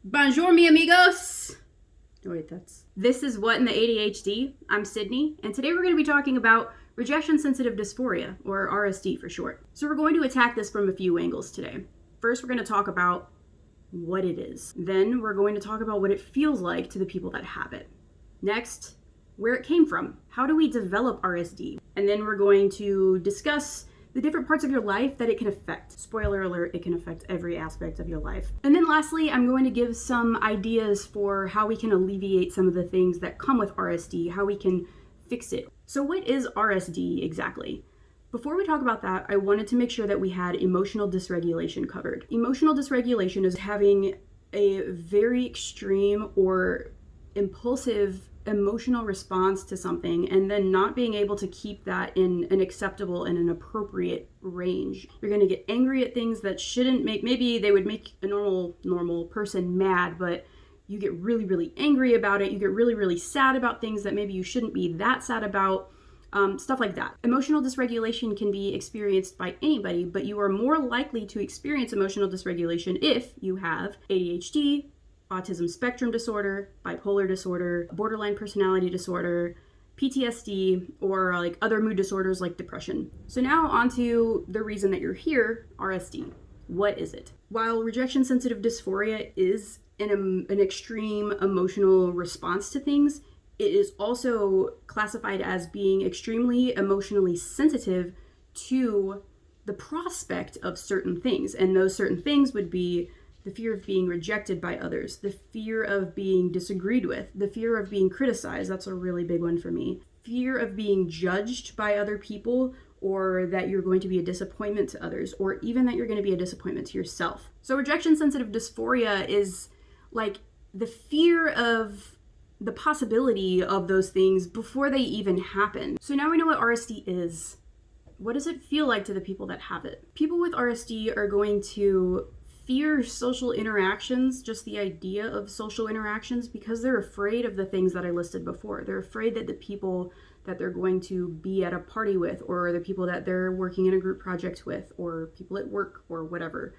Bonjour, mi amigos. Oh, wait, This is What in the ADHD. I'm Sydney, and today we're going to be talking about Rejection Sensitive Dysphoria, or RSD for short. So we're going to attack this from a few angles today. First, we're going to talk about what it is. Then we're going to talk about what it feels like to the people that have it. Next, where it came from. How do we develop RSD? And then we're going to discuss the different parts of your life that it can affect. Spoiler alert, it can affect every aspect of your life. And then lastly, I'm going to give some ideas for how we can alleviate some of the things that come with RSD, how we can fix it. So what is RSD exactly? Before we talk about that, I wanted to make sure that we had emotional dysregulation covered. Emotional dysregulation is having a very extreme or impulsive emotional response to something and then not being able to keep that in an acceptable and an appropriate range. You're going to get angry at things that shouldn't maybe they would make a normal person mad, but you get really, really angry about it. You get really, really sad about things that maybe you shouldn't be that sad about. Stuff like that. Emotional dysregulation can be experienced by anybody, but you are more likely to experience emotional dysregulation if you have ADHD, autism spectrum disorder, bipolar disorder, borderline personality disorder, PTSD, or like other mood disorders like depression. So now onto the reason that you're here, RSD. What is it? While rejection sensitive dysphoria is an extreme emotional response to things, it is also classified as being extremely emotionally sensitive to the prospect of certain things. And those certain things would be the fear of being rejected by others, the fear of being disagreed with, the fear of being criticized. That's a really big one for me. Fear of being judged by other people, or that you're going to be a disappointment to others, or even that you're going to be a disappointment to yourself. So rejection sensitive dysphoria is like the fear of the possibility of those things before they even happen. So now we know what RSD is. What does it feel like to the people that have it? People with RSD are going to fear social interactions, just the idea of social interactions, because they're afraid of the things that I listed before. They're afraid that the people that they're going to be at a party with, or the people that they're working in a group project with, or people at work, or whatever,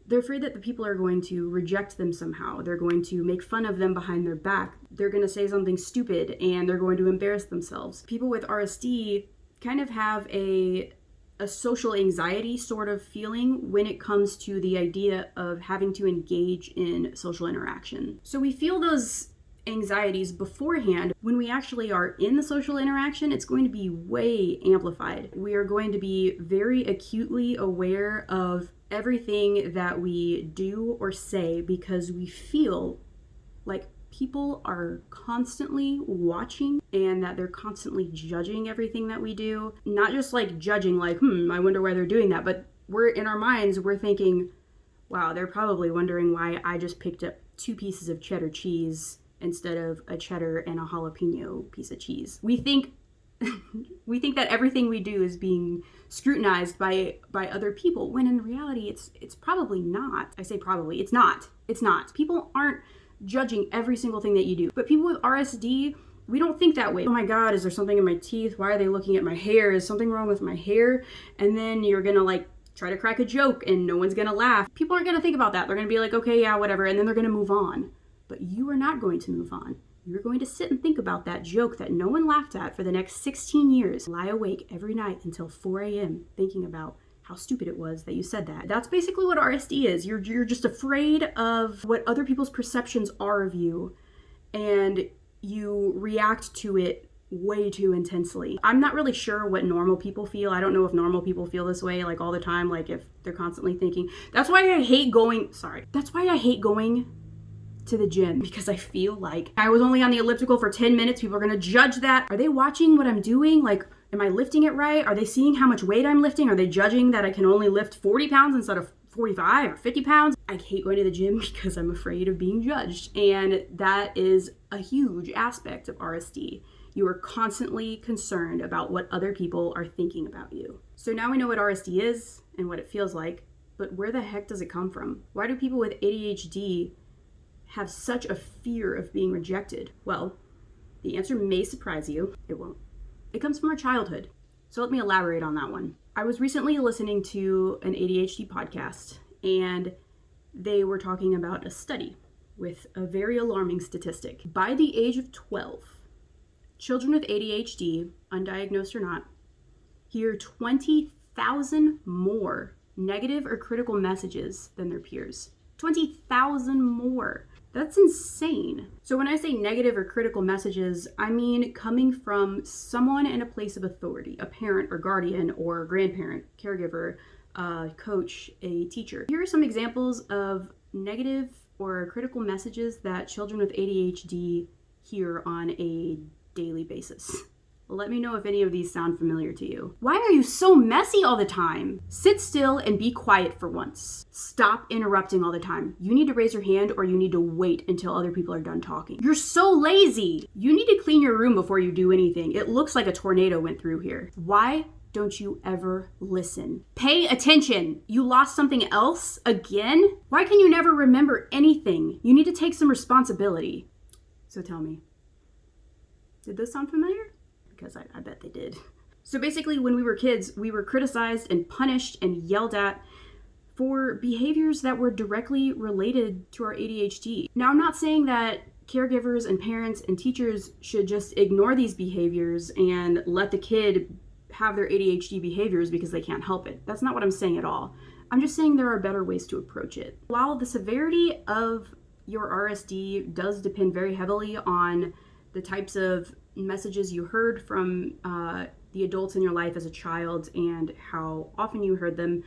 they're afraid that the people are going to reject them somehow. They're going to make fun of them behind their back. They're going to say something stupid, and they're going to embarrass themselves. People with RSD kind of have a social anxiety sort of feeling when it comes to the idea of having to engage in social interaction. So we feel those anxieties beforehand. When we actually are in the social interaction, it's going to be way amplified. We are going to be very acutely aware of everything that we do or say because we feel like people are constantly watching and that they're constantly judging everything that we do. Not just like judging like, I wonder why they're doing that, but we're in our minds, we're thinking, wow, they're probably wondering why I just picked up 2 pieces of cheddar cheese instead of a cheddar and a jalapeno piece of cheese. We think that everything we do is being scrutinized by other people, when in reality it's probably not. I say probably, it's not. People aren't judging every single thing that you do. But people with RSD, we don't think that way. Oh my God, is there something in my teeth? Why are they looking at my hair? Is something wrong with my hair? And then you're gonna like try to crack a joke and no one's gonna laugh. People aren't gonna think about that. They're gonna be like, okay, yeah, whatever. And then they're gonna move on. But you are not going to move on. You're going to sit and think about that joke that no one laughed at for the next 16 years. Lie awake every night until 4 a.m. thinking about how stupid it was that you said that. That's basically what RSD is. You're just afraid of what other people's perceptions are of you, and you react to it way too intensely. I'm not really sure what normal people feel. I don't know if normal people feel this way like all the time, like if they're constantly thinking. That's why I hate going to the gym, because I feel like I was only on the elliptical for 10 minutes. People are gonna judge that. Are they watching what I'm doing? Like, am I lifting it right? Are they seeing how much weight I'm lifting? Are they judging that I can only lift 40 pounds instead of 45 or 50 pounds? I hate going to the gym because I'm afraid of being judged. And that is a huge aspect of RSD. You are constantly concerned about what other people are thinking about you. So now we know what RSD is and what it feels like, but where the heck does it come from? Why do people with ADHD have such a fear of being rejected? Well, the answer may surprise you. It won't. It comes from our childhood. So let me elaborate on that one. I was recently listening to an ADHD podcast, and they were talking about a study with a very alarming statistic. By the age of 12, children with ADHD, undiagnosed or not, hear 20,000 more negative or critical messages than their peers. 20,000 more. That's insane. So when I say negative or critical messages, I mean coming from someone in a place of authority, a parent or guardian or grandparent, caregiver, coach, a teacher. Here are some examples of negative or critical messages that children with ADHD hear on a daily basis. Let me know if any of these sound familiar to you. Why are you so messy all the time? Sit still and be quiet for once. Stop interrupting all the time. You need to raise your hand or you need to wait until other people are done talking. You're so lazy. You need to clean your room before you do anything. It looks like a tornado went through here. Why don't you ever listen? Pay attention. You lost something else again? Why can you never remember anything? You need to take some responsibility. So tell me, did this sound familiar? Because I bet they did. So basically, when we were kids, we were criticized and punished and yelled at for behaviors that were directly related to our ADHD. Now, I'm not saying that caregivers and parents and teachers should just ignore these behaviors and let the kid have their ADHD behaviors because they can't help it. That's not what I'm saying at all. I'm just saying there are better ways to approach it. While the severity of your RSD does depend very heavily on the types of messages you heard from the adults in your life as a child and how often you heard them,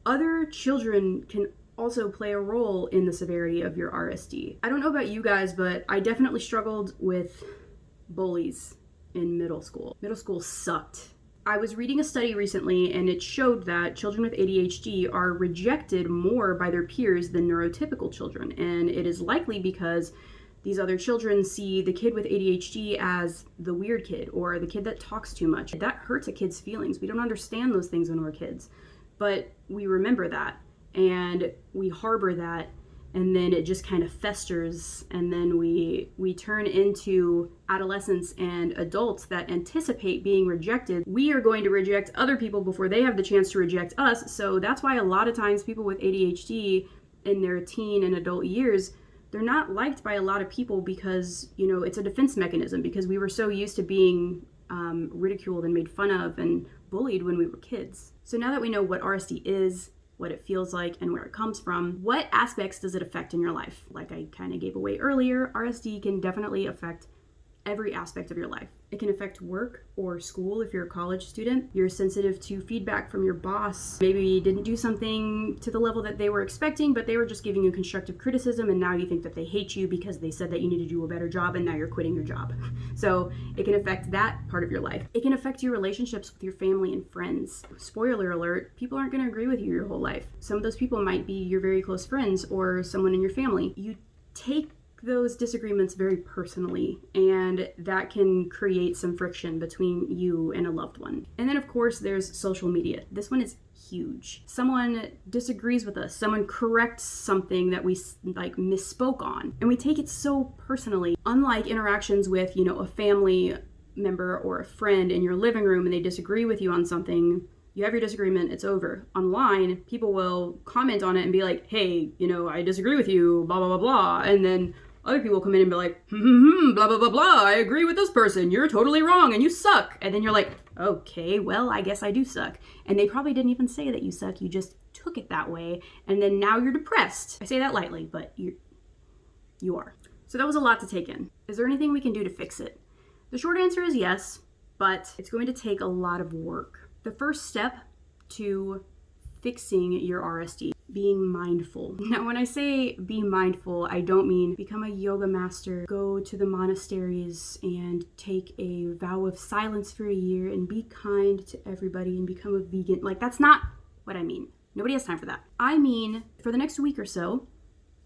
other children can also play a role in the severity of your RSD. I don't know about you guys, but I definitely struggled with bullies in middle school. Middle school sucked. I was reading a study recently and it showed that children with ADHD are rejected more by their peers than neurotypical children. And it is likely because these other children see the kid with ADHD as the weird kid or the kid that talks too much. That hurts a kid's feelings. We don't understand those things when we're kids, but we remember that and we harbor that, and then it just kind of festers, and then we turn into adolescents and adults that anticipate being rejected. We are going to reject other people before they have the chance to reject us. So that's why a lot of times people with ADHD in their teen and adult years, they're not liked by a lot of people because, you know, it's a defense mechanism because we were so used to being ridiculed and made fun of and bullied when we were kids. So now that we know what RSD is, what it feels like, and where it comes from, what aspects does it affect in your life? Like I kind of gave away earlier, RSD can definitely affect every aspect of your life. It can affect work or school if you're a college student. You're sensitive to feedback from your boss. Maybe you didn't do something to the level that they were expecting, but they were just giving you constructive criticism, and now you think that they hate you because they said that you need to do a better job, and now you're quitting your job. So it can affect that part of your life. It can affect your relationships with your family and friends. Spoiler alert, people aren't going to agree with you your whole life. Some of those people might be your very close friends or someone in your family. You take those disagreements very personally, and that can create some friction between you and a loved one. And then of course there's social media. This one is huge. Someone disagrees with us, someone corrects something that we misspoke on, and we take it so personally. Unlike interactions with, you know, a family member or a friend in your living room and they disagree with you on something, you have your disagreement, it's over. Online, people will comment on it and be like, hey, you know, I disagree with you, blah, blah, blah, blah. And then other people come in and be like, blah, blah, blah, blah, I agree with this person, you're totally wrong and you suck. And then you're like, okay, well, I guess I do suck. And they probably didn't even say that you suck, you just took it that way. And then now you're depressed. I say that lightly, but you are. So that was a lot to take in. Is there anything we can do to fix it? The short answer is yes, but it's going to take a lot of work. The first step to fixing your RSD, being mindful. Now, when I say be mindful, I don't mean become a yoga master, go to the monasteries and take a vow of silence for a year and be kind to everybody and become a vegan. Like, that's not what I mean. Nobody has time for that. I mean, for the next week or so,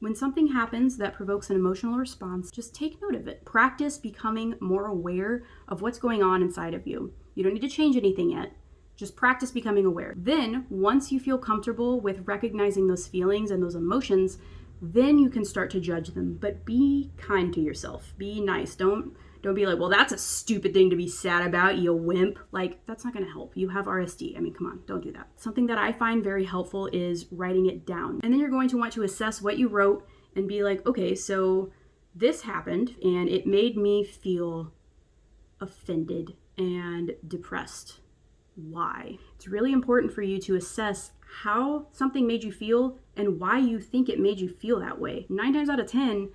when something happens that provokes an emotional response, just take note of it. Practice becoming more aware of what's going on inside of you. You don't need to change anything yet. Just practice becoming aware. Then, once you feel comfortable with recognizing those feelings and those emotions, then you can start to judge them. But be kind to yourself. Be nice. Don't be like, well, that's a stupid thing to be sad about, you wimp. Like, that's not going to help. You have RSD. I mean, come on, don't do that. Something that I find very helpful is writing it down. And then you're going to want to assess what you wrote and be like, okay, so this happened and it made me feel offended and depressed. Why? It's really important for you to assess how something made you feel and why you think it made you feel that way. 9 times out of 10,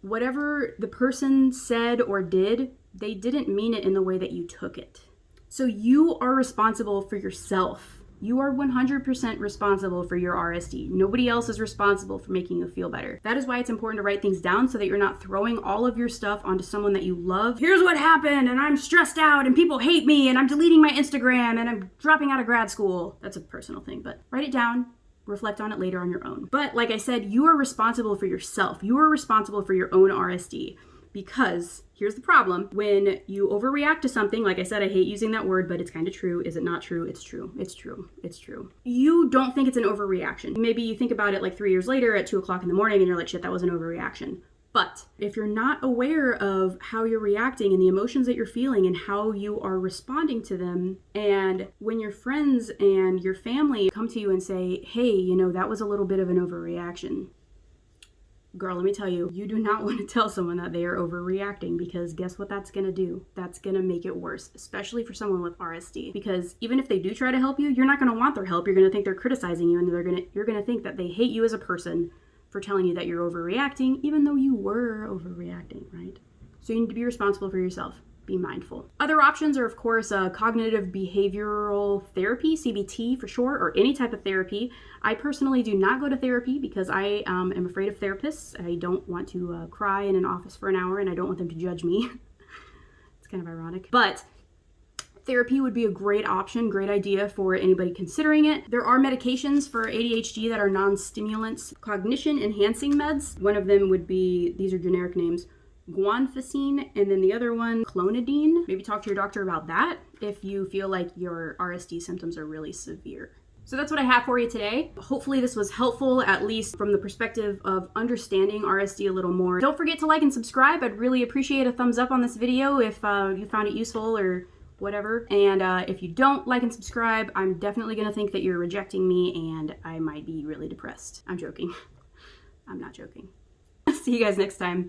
whatever the person said or did, they didn't mean it in the way that you took it. So you are responsible for yourself. You are 100% responsible for your RSD. Nobody else is responsible for making you feel better. That is why it's important to write things down so that you're not throwing all of your stuff onto someone that you love. Here's what happened, and I'm stressed out, and people hate me, and I'm deleting my Instagram, and I'm dropping out of grad school. That's a personal thing, but write it down. Reflect on it later on your own. But like I said, you are responsible for yourself. You are responsible for your own RSD. Because here's the problem. When you overreact to something, like I said, I hate using that word, but it's kind of true. Is it not true? It's true. It's true. It's true. You don't think it's an overreaction. Maybe you think about it like 3 years later at 2 o'clock in the morning and you're like, shit, that was an overreaction. But if you're not aware of how you're reacting and the emotions that you're feeling and how you are responding to them, and when your friends and your family come to you and say, hey, that was a little bit of an overreaction. Girl, let me tell you, you do not want to tell someone that they are overreacting, because guess what that's going to do? That's going to make it worse, especially for someone with RSD. Because even if they do try to help you, you're not going to want their help. You're going to think they're criticizing you, and you're going to think that they hate you as a person for telling you that you're overreacting, even though you were overreacting, right? So you need to be responsible for yourself. Be mindful. Other options are, of course, cognitive behavioral therapy, CBT for short, or any type of therapy. I personally do not go to therapy because I am afraid of therapists. I don't want to cry in an office for an hour, and I don't want them to judge me. It's kind of ironic. But therapy would be a great option, great idea for anybody considering it. There are medications for ADHD that are non-stimulants, cognition enhancing meds. One of them would be, these are generic names, guanfacine, and then the other one, clonidine. Maybe talk to your doctor about that if you feel like your RSD symptoms are really severe. So that's what I have for you today. Hopefully this was helpful, at least from the perspective of understanding RSD a little more. Don't forget to like and subscribe. I'd really appreciate a thumbs up on this video if you found it useful or whatever. And if you don't like and subscribe, I'm definitely gonna think that you're rejecting me and I might be really depressed. I'm joking. I'm not joking. See you guys next time.